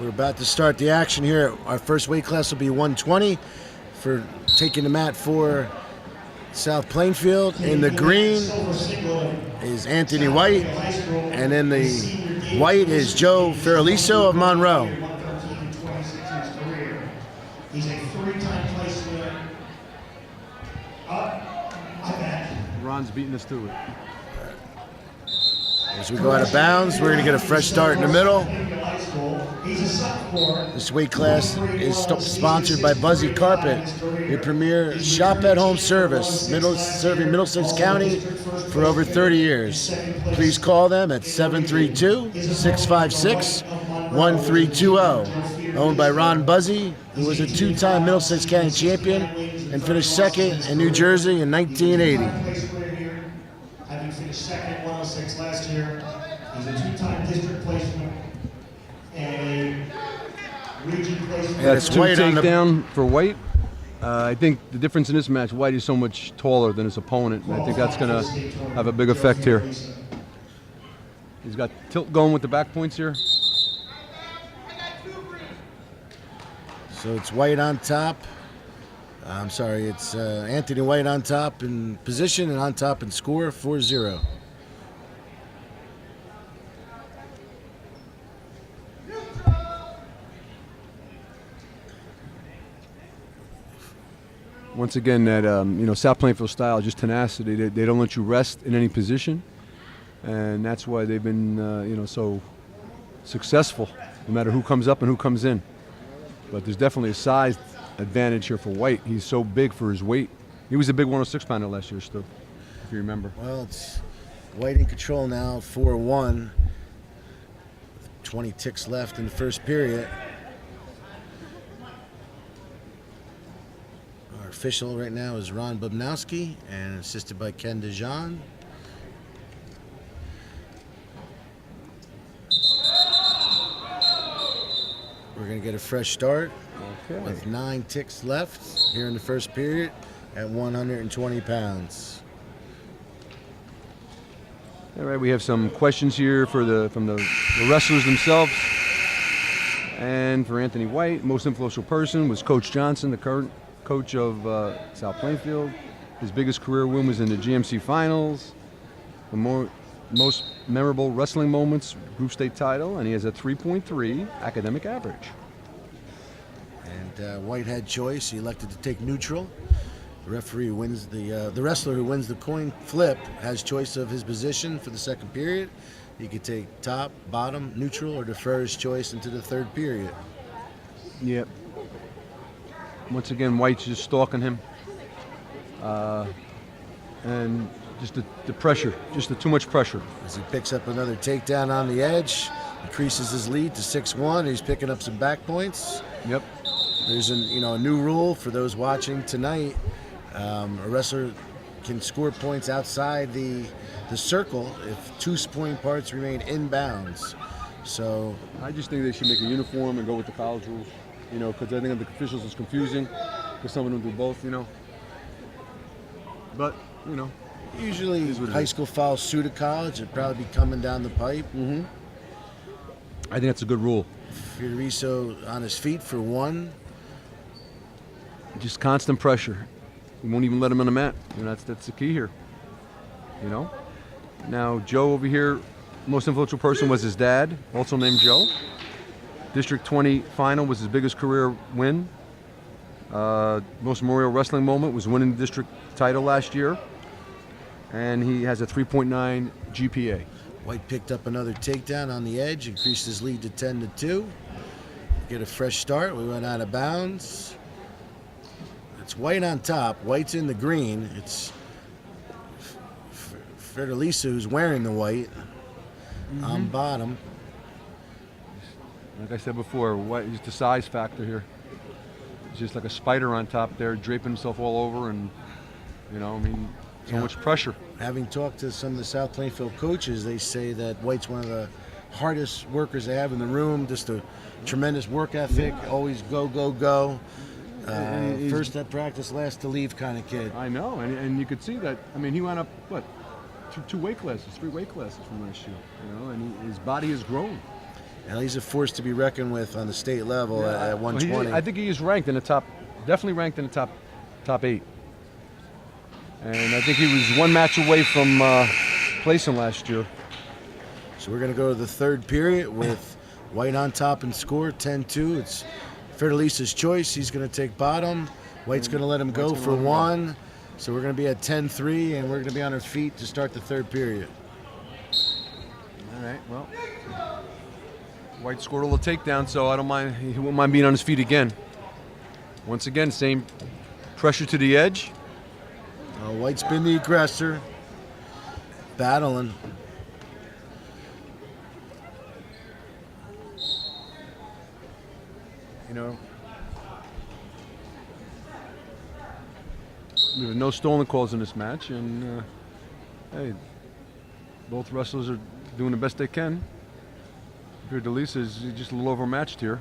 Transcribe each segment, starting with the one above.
We're about to start the action here. Our first weight class will be 120 for taking the mat for South Plainfield. In the green is Anthony White, and in the white is Joe Fiordaliso of Monroe. He's a three-time place winner. Ron's beating us to it. As we go out of bounds, we're going to get a fresh start in the middle. This weight class is sponsored by Buzzy Carpet, your premier shop-at-home service, serving Middlesex County for over 30 years. Please call them at 732-656-1320. Owned by Ron Buzzy, who was a two-time Middlesex County champion and finished second in New Jersey in 1980. Having finished second 106 last year, he's a two-time district placement and a region placement. That's two takedown for White. I think the difference in this match, White is so much taller than his opponent, and I think that's going to have a big effect here. He's got tilt going with the back points here. So it's White on top. I'm sorry, it's Anthony White on top in position and on top in score, 4-0. Once again, that South Plainfield style, just tenacity. They don't let you rest in any position, and that's why they've been so successful, no matter who comes up and who comes in. But there's definitely a size advantage here for White. He's so big for his weight. He was a big 106-pounder last year, Stu, if you remember. Well, it's White in control now, 4-1. 20 ticks left in the first period. Our official right now is Ron Bubnowski, and assisted by Ken DeJean. We're going to get a fresh start with 9 ticks left here in the first period at 120 pounds. All right, we have some questions here from the wrestlers themselves. And for Anthony White, most influential person was Coach Johnson, the current coach of South Plainfield. His biggest career win was in the GMC Finals. The most memorable wrestling moments, group state title, and he has a 3.3 academic average. And White had choice. He elected to take neutral. The referee wins the wrestler who wins the coin flip has choice of his position for the second period. He could take top, bottom, neutral, or defer his choice into the third period. Yep. Once again, White's just stalking him. And just the pressure, just the too much pressure. As he picks up another takedown on the edge, increases his lead to 6-1. He's picking up some back points. Yep. There's a new rule for those watching tonight. A wrestler can score points outside the circle if 2 scoring parts remain inbounds. So I just think they should make a uniform and go with the college rules. Because I think the officials is confusing. Because some of them do both. But usually high school follows suit of college. It'd probably be coming down the pipe. Mm-hmm. I think that's a good rule. Fiordaliso on his feet for 1. Just constant pressure. You won't even let him on the mat. That's the key here. Now Joe over here, most influential person was his dad, also named Joe. District 20 final was his biggest career win. Most memorial wrestling moment was winning the district title last year. And he has a 3.9 GPA. White picked up another takedown on the edge, increased his lead to 10-2. Get a fresh start. We went out of bounds. It's White on top. White's in the green. It's Fiordaliso who's wearing the white on bottom. Like I said before, White is the size factor here. He's just like a spider on top there, draping himself all over, and so much pressure. Having talked to some of the South Plainfield coaches, they say that White's one of the hardest workers they have in the room. Just a tremendous work ethic, always go, go, go. First at practice, last to leave kind of kid. I know, and you could see that. He went up, two weight classes, 3 weight classes from last year, and his body has grown. And he's a force to be reckoned with on the state level at 120. I think he is ranked in the top, definitely ranked in the top 8. And I think he was one match away from placing last year. So we're going to go to the third period with White on top and score 10-2. It's Fiordaliso's choice. He's going to take bottom. White's going to let him go for 1. So we're going to be at 10-3, and we're going to be on our feet to start the third period. All right, well, White scored all the takedowns, so I don't mind. He won't mind being on his feet again. Once again, same pressure to the edge. White's been the aggressor, battling. You know, we have no stolen calls in this match, and hey, both wrestlers are doing the best they can. Fiordaliso is just a little overmatched here.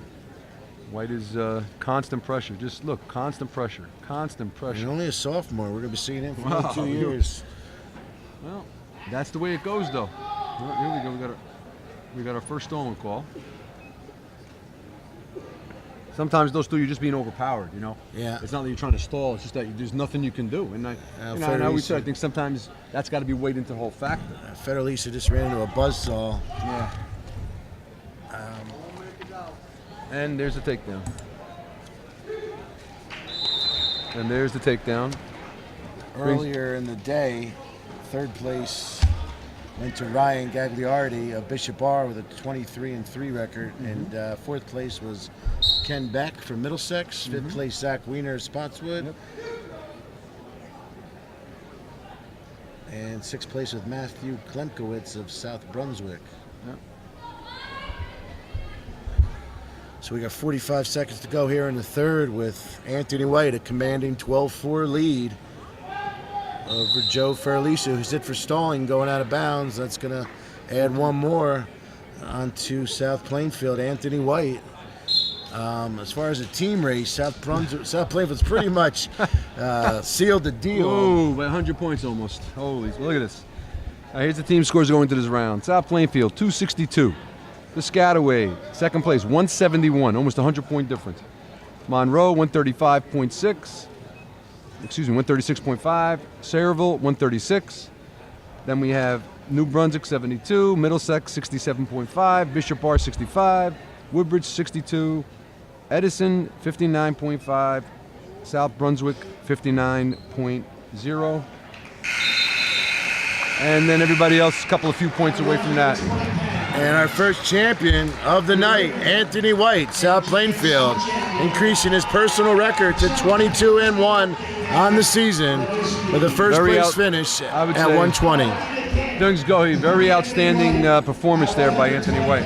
White is constant pressure. Just look, constant pressure, constant pressure. And only a sophomore. We're going to be seeing him for Wow. 2 years. Well, that's the way it goes, though. Well, here we go. We got our first stolen call. Sometimes those two, you're just being overpowered, you know? Yeah. It's not that you're trying to stall, it's just that there's nothing you can do. And I always say, I think sometimes that's got to be weighed into the whole factor. Fiordaliso just ran into a buzzsaw. Yeah. And there's the takedown. And there's the takedown. Earlier in the day, third place went to Ryan Gagliardi of Bishop Bar with a 23-3 record, and fourth place was Ken Beck from Middlesex. Fifth place, Zach Wiener of Spotswood. Yep. And sixth place with Matthew Klemkowitz of South Brunswick. Yep. So we got 45 seconds to go here in the third with Anthony White, a commanding 12-4 lead over Joe Fiordaliso, who's hit for stalling, going out of bounds. That's going to add one more onto South Plainfield. Anthony White. As far as a team race, South Plainfield's pretty much sealed the deal. Ooh, by 100 points almost. Holy, look at this. Here's the team scores going into this round. South Plainfield, 262. Piscataway, second place, 171, almost 100-point difference. Monroe, 135.6. Excuse me, 136.5. Sayreville, 136. Then we have New Brunswick, 72. Middlesex, 67.5. Bishop Bar, 65. Woodbridge, 62. Edison, 59.5. South Brunswick, 59.0. And then everybody else, a couple of few points away from that. And our first champion of the night, Anthony White, South Plainfield, increasing his personal record to 22-1 on the season with a first place finish at 120. Things go, very outstanding performance there by Anthony White.